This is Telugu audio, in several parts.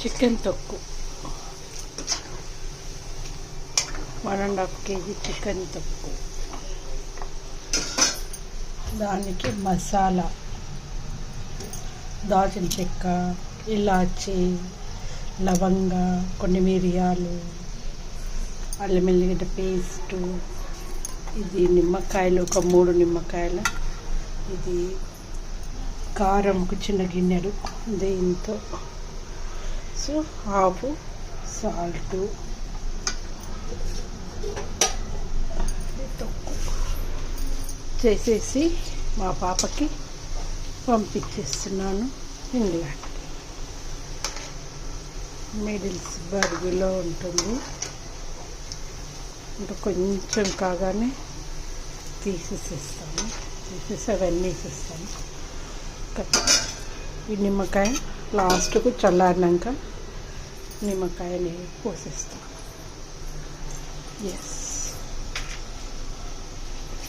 చికెన్ తొక్కు 1.5 kg చికెన్ తొక్కు. దానికి మసాలా దాల్చిన చెక్క, ఇలాచి, లవంగ, కొన్ని మిరియాలు, అల్లం వెల్లిగడ్డ పేస్టు, ఇది నిమ్మకాయలు ఒక 3 నిమ్మకాయలు, ఇది కారం ఒక చిన్న గిన్నెడు, దీంతో సో హాఫ్ సాల్టు, తొక్కు చేసేసి మా పాపకి పంపించేస్తున్నాను ఇంగ్లాండ్. మిడిల్స్బర్గ్లో ఉంటుంది. ఇంకా కొంచెం కాగానే తీసేసి అవన్నీ వేసేస్తాను. ఈ నిమ్మకాయ లాస్ట్కు చల్లారినాక నిమ్మకాయని పోసేస్తాను. ఎస్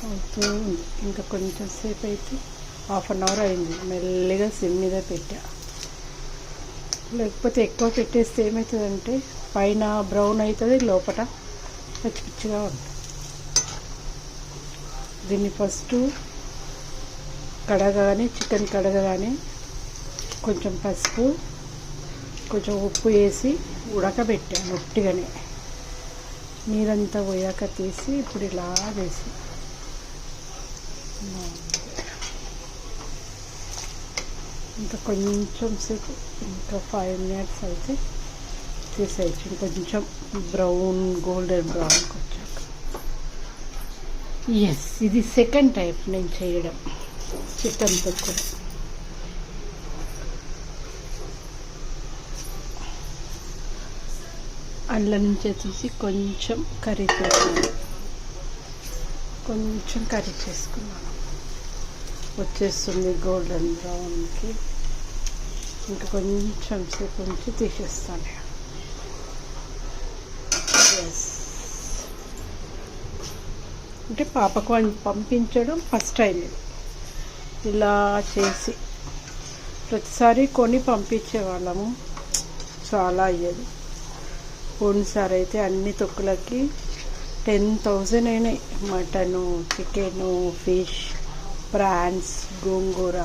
అవుతూ ఇంకా కొంచెం సేపు అయితే 1/2 అవర్ అయింది. మెల్లిగా సిమ్ మీద పెట్టా. లేకపోతే ఎక్కువ పెట్టేస్తే ఏమవుతుందంటే పైన బ్రౌన్ అవుతుంది, లోపల పచ్చి పిచ్చిగా ఉంటుంది. దీన్ని ఫస్ట్ కడగగానే చికెన్ కడగగానే కొంచెం పసుపు కొంచెం ఉప్పు వేసి ఉడకబెట్టాను ఉట్టిగానే. నీరంతా పోయాక తీసి ఇప్పుడు ఇలా వేసి ఇంకా కొంచెం సేపు ఇంకా 5 minutes అయితే తీసేయచ్చు. కొంచెం బ్రౌన్ గోల్డెన్ బ్రౌన్కి వచ్చాక. ఎస్, ఇది సెకండ్ టైప్ నేను చేయడం చికెన్ తొక్కు. అందులో నుంచి తీసి కొంచెం కర్రీ చేసుకున్నాను. వచ్చేస్తుంది గోల్డెన్ బ్రౌన్కి. ఇంకా కొంచెం సేపు ఉంచి తీసేస్తాను. ఎస్, అంటే పాపకు పంపించడం ఫస్ట్ టైం ఇలా చేసి. ప్రతిసారి కొని పంపించేవాళ్ళము, చాలా అయ్యేది. పోయినసారి అయితే అన్ని తొక్కులకి 10,000 అయినాయి. మటను, చికెను, ఫిష్, ప్రాన్స్, గోంగూర,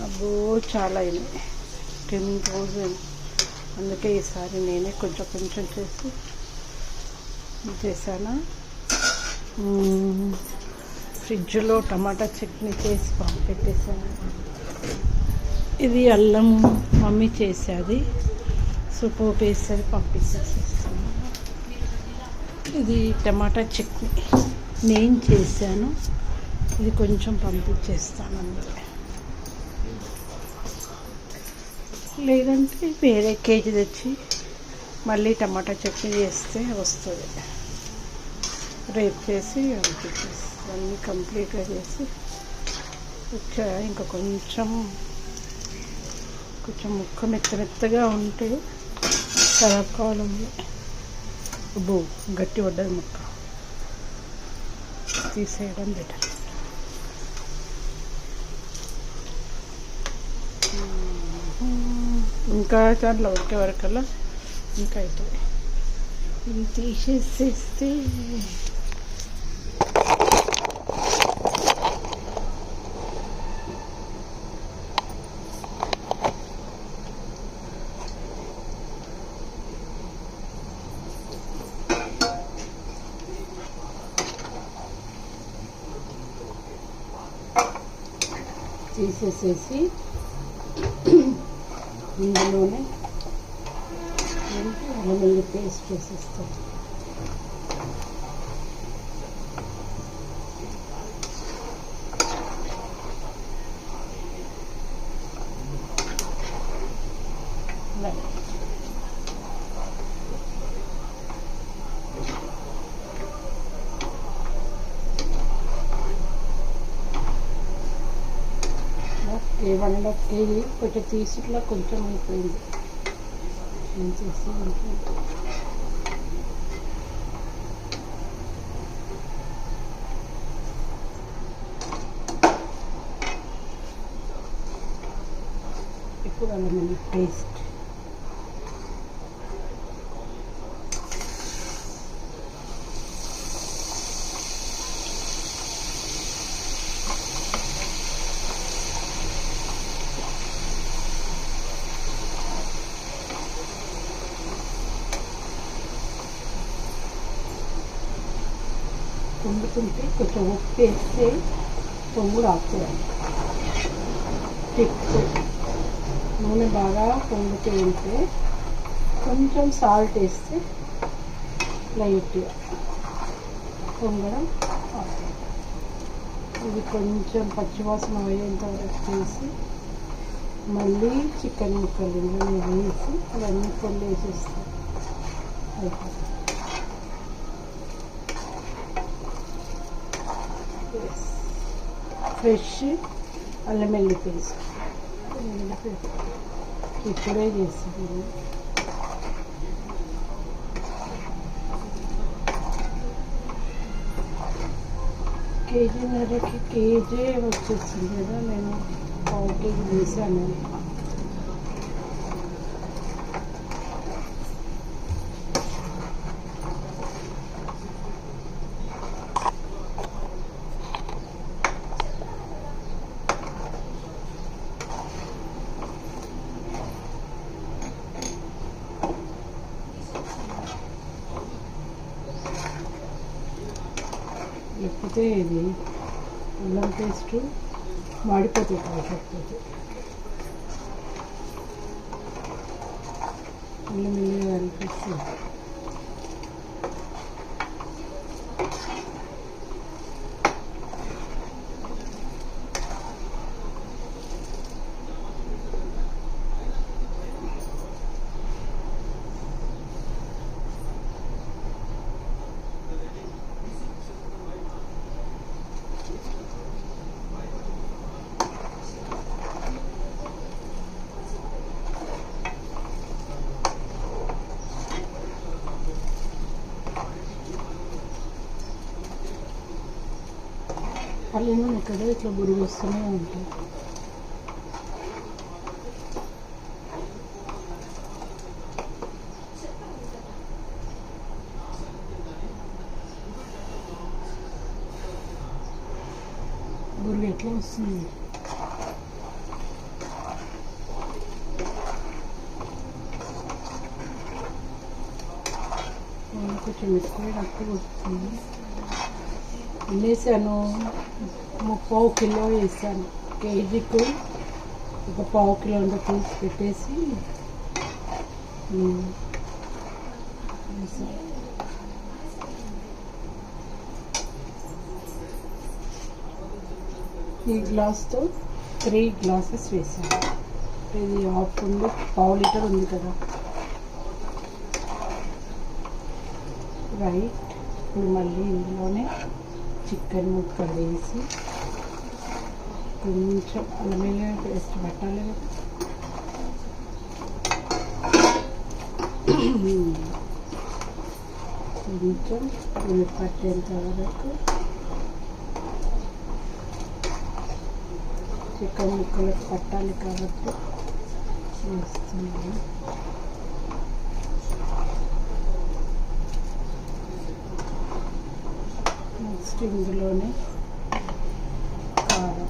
అబ్బో చాలా అయినాయి, 10,000. అందుకే ఈసారి నేనే కొంచెం చేశాను. ఫ్రిడ్జ్లో టమాటా చట్నీ చేసి పెట్టేశాను. ఇది అల్లం మమ్మీ చేసేది, సో పోపు వేసేది పంపించేసేస్తాను. ఇది టమాటా చట్నీ నేను చేశాను, ఇది కొంచెం పంపించేస్తాను. అందులో లేదంటే వేరే కేజీ తెచ్చి మళ్ళీ టమాటా చట్నీ చేస్తే వస్తుంది. రేపు చేసి పంపించేస్తాను. అన్నీ కంప్లీట్గా చేసి వచ్చా. ఇంకా కొంచెం ముక్క మెత్తగా ఉంటే ఖరాబ్ కావాలండి. అబ్బో గట్టి పడ్డది ముక్క, తీసేయడం బెటర్. ఇంకా దాంట్లో ఉడికే వరకల్లా ఇంకా అవుతుంది. ఇది తీసేసేస్తే ఇందులోనే అల్లం వెల్లుల్లి పేస్ట్ చేసేస్తాం. ఓకే, 1.5 kg కొంచెం తీసుట్లా కొంచెం అయిపోయింది. ఇప్పుడు అల్లం వెల్లుల్లి పేస్ట్ పొంగుతుంటే కొంచెం ఉప్పు వేస్తే పొంగుడు ఆపుతుంది. టిప్స్, నూనె బాగా పొంగుతూ ఉంటే కొంచెం సాల్ట్ వేస్తే లైట్గా పొంగడం ఆపుతుంది. ఇది కొంచెం పచ్చివాసన అయ్యేంత వరకు చేసి మళ్ళీ చికెన్ ముక్కలు ఇందులో వేసి అవన్నీ పొల్లు వేసేస్తాం. ఫ్రెష్ అల్లం వెల్లుల్లి పేస్ట్ ఇప్పుడే చేస్తాను. కేజీన్నరకి కేజీ వచ్చేస్తుంది కదా, నేను పావు కేజీ వేసాను. లేకపోతే ఇది అల్లం పేస్ట్ మాడిపోతుంది కాకపోతే. మెల్లిమెల్లిగా అనిపిస్తుంది. పల్లెను ఇక్కడ ఇట్లా బురుగు వస్తూనే ఉంటాయి. బురుగు ఎట్లా వస్తుంది? కొంచెం ఎక్కువ రక్తం వస్తుంది. వేసాను, 3/4 కిలో వేసాను. కేజీకు 1/4 కిలో అంతా తీసి పెట్టేసి వేసాను. ఈ గ్లాస్తో 3 గ్లాసెస్ వేసాను. ఇది హాఫ్ ఉంది, 1/2 లీటర్ ఉంది కదా. రైట్, ఇప్పుడు మళ్ళీ ఇందులోనే చికెన్ ముక్కలు వేసి కొంచెం అల్లం వెల్లుల్లి పేస్ట్ పట్టాలి కదా. కొంచెం ఉల్లి పట్టేంత వరకు చికెన్ ముక్కలకు పట్టాలి కాబట్టి వేస్తున్నాను. నెక్స్ట్ ఇందులోనే కారం, కారం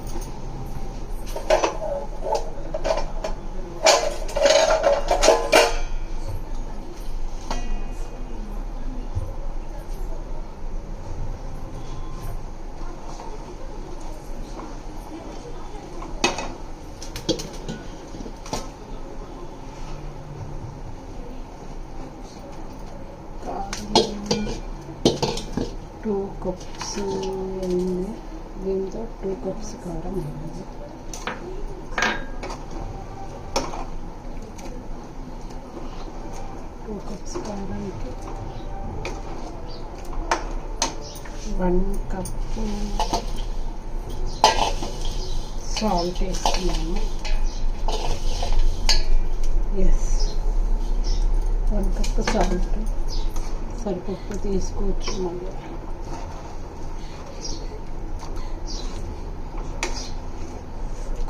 2 కప్స్ అయింది. దీంతో 2 కప్స్ కారం అయింది. కారానికి 1 కప్పు సాల్ట్ వేస్తున్నాను. 1 కప్పు సాల్ట్ సరిపప్పు తీసుకోవచ్చు. మళ్ళీ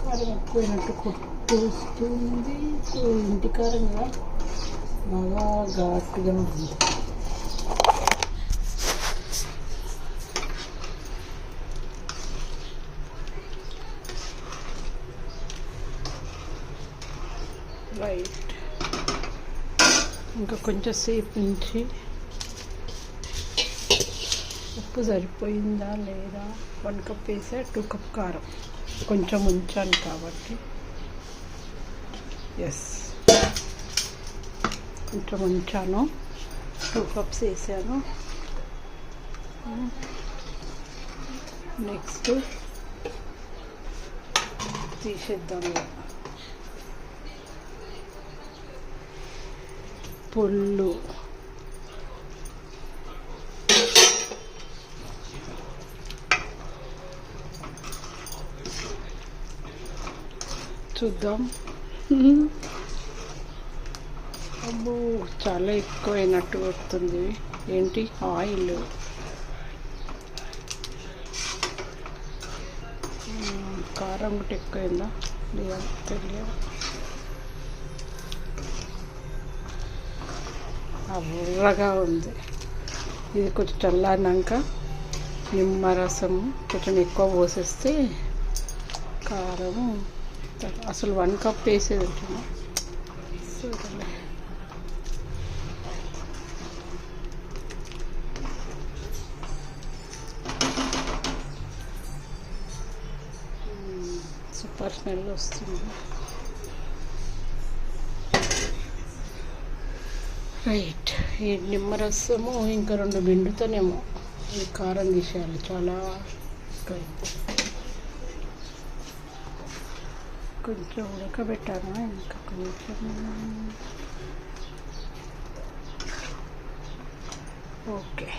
కారం ఎక్కువైనట్టు కొట్టేస్తుంది. ఇంటి కారం కదా, బాగా ఘాటుగా ఉంది. రైట్, ఇంకా కొంచెం సేపు నుంచి ఉప్పు సరిపోయిందా లేదా, 1 కప్ వేసా, 2 కప్ కారం కొంచెం ఉంచాను కాబట్టి, ఎస్ కొంచెం ఉంచాను, 2 కప్స్ వేసాను. నెక్స్ట్ తీసేద్దాం. పుల్లు చూద్దాం. అబ్బో చాలా ఎక్కువైనట్టు వస్తుంది. ఏంటి ఆయిల్, కారం కూడా ఎక్కువైందా లేదా తెలియదు. బుర్రగా ఉంది. ఇది కొంచెం చల్లారినాక నిమ్మరసం కొంచెం ఎక్కువ పోసేస్తే కారం, అసలు 1 కప్ వేసేది ఉంటుంది. సరే సూపర్ స్మెల్ వస్తుంది. రైట్, ఈ నిమ్మరసము ఇంకా 2 బిండుతోనేమో ఈ కారం తీసేయాలి. చాలా కొంచెం ఉడకబెట్టాను, ఇంకా కొంచెం. ఓకే,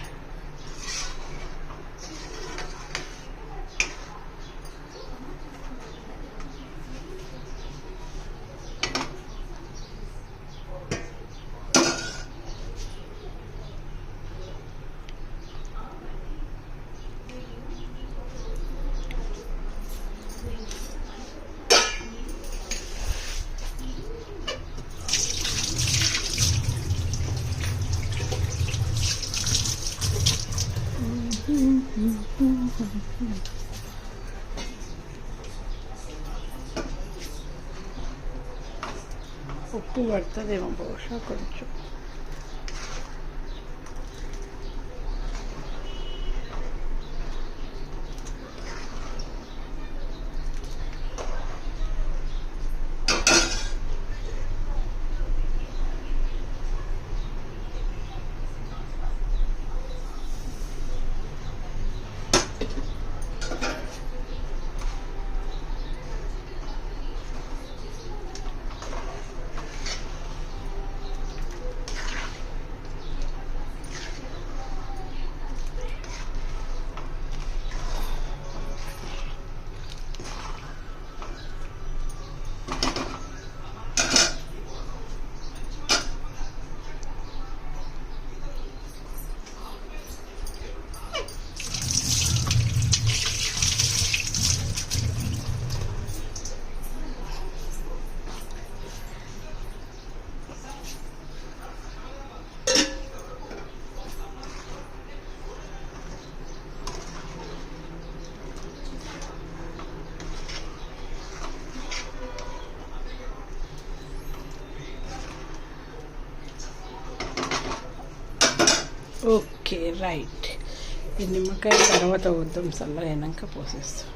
ఉప్పు పడుతుందేమో బహుశా కొంచెం. ఓకే రైట్, ఈ నిమ్మకాయ తర్వాత వద్దాం, చల్లగా అయినాక పోసేస్తాం.